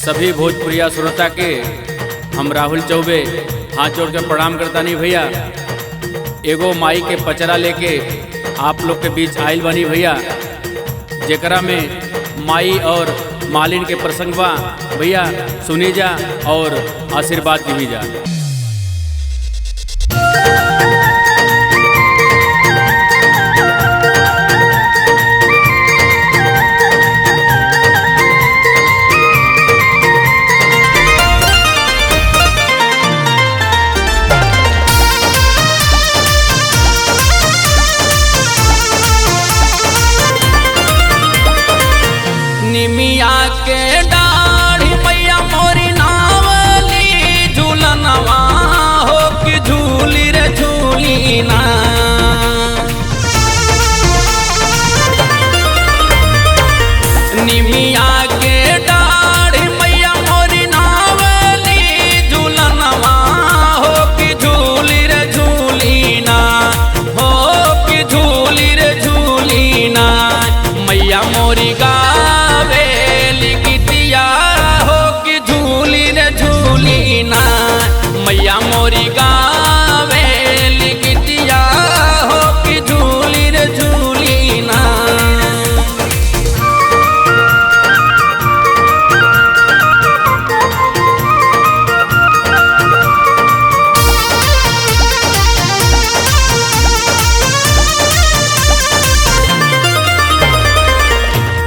सभी भोजपुरिया श्रोता के हम राहुल चौबे हाथ जोड़ के प्रणाम करता नहीं भैया। एगो माई के पचरा लेके आप लोग के बीच आइल बनी भैया, जेकरा में माई और मालिन के प्रसंग बा भैया। सुनी जा और आशीर्वाद दी जा। निमिया के डाढ़ी मैया मोरी नावली झूलनवा हो कि झूली रे झूली ना। निमिया के डाढ़ी मैया मोरी नावली झूलनवा हो कि झूली रे झूली ना, हो कि झूली रे झूली ना। मैया मोरी मैया मोरी गावेली गिटिया हो कि झूली रे झूली ना।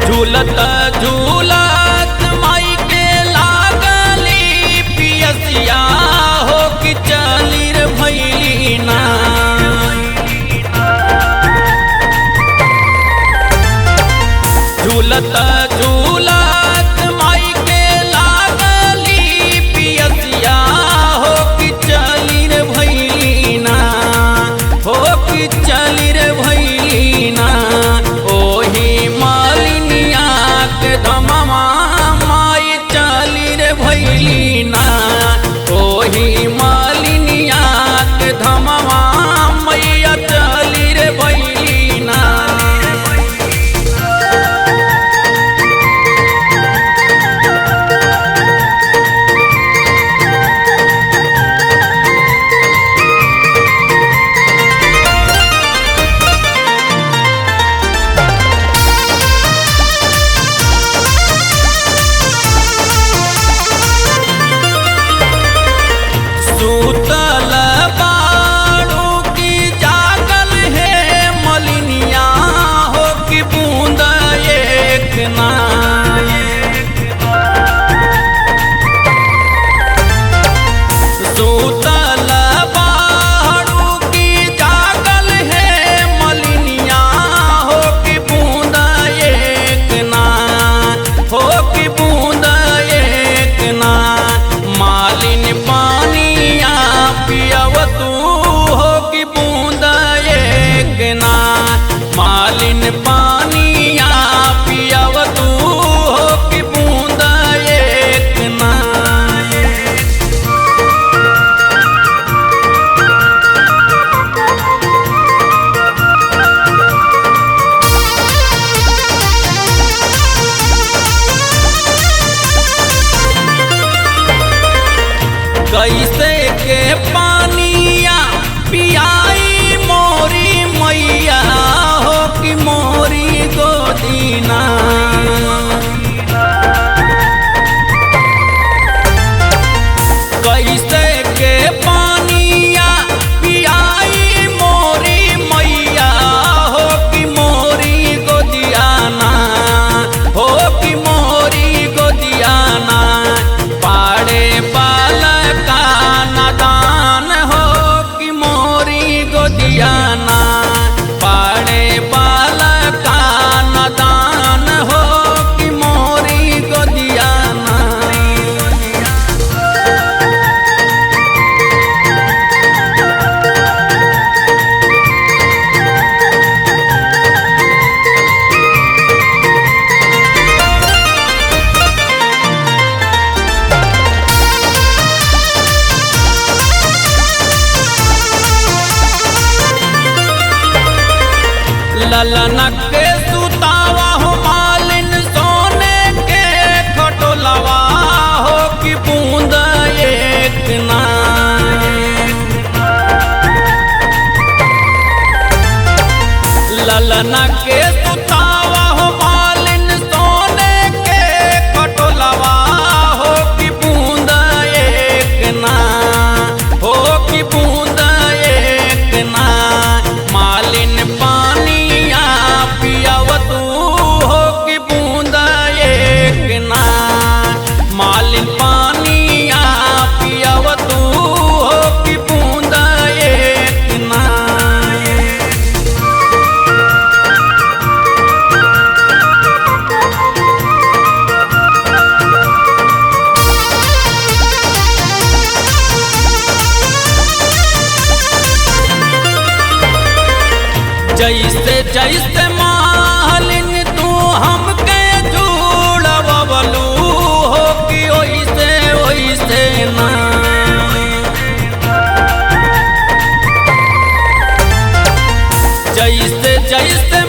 झूलत झूलत माई के लागली पियसिया हो कि चली रे भैली ना। झूलत झूलत माई के लागली पियसिया हो कि चली रे भैली ना, हो कि चली रे भैली ना। ओही मालिनिया के धमवा माई चली रे भैली ना। ओही मालिनिया के धमवा मैया चली रे भैली ना। सूतल बाड़ू की जागल है मलिनिया हो कि बूंद एक ना। सूतल बाड़ू की जागल है मलिनिया हो कि बूंद एक ना, हो कि बूंद एक ना। मालिन पानिया पियव तू हो कि बूंद एक ना। मालिन पानिया पियव तू हो कि बूंद एक ना। कैसे के पानिया पियाई मोरी मैया हो कि मोरी गोदीना। कैसे के पानिया पियाई मोरी मैया हो कि मोरी गोदियाना, हो कि मोरी गोदियाना। पाड़े बालका नादान हो कि मोरी गोदियाना। पाड़े बालका नादान हो कि मोरी गोदियाना। ललना के सुतावा हो मालिन सोने के खटोलवा एक ना। ललना के सुतावा हो मालिन सोने के खटोलवा हो कि बूंद एक ना, हो कि बूंद एक ना। मालिन पानिया पियाव तू हो कि बूंद एक ना। मालिन पानिया पियाव तू हो कि बूंद एक ना। जैसे जैसे मालिन तू हमके जुड़वलू हो कि ओइसे ओइसे ना। जैसे जैसे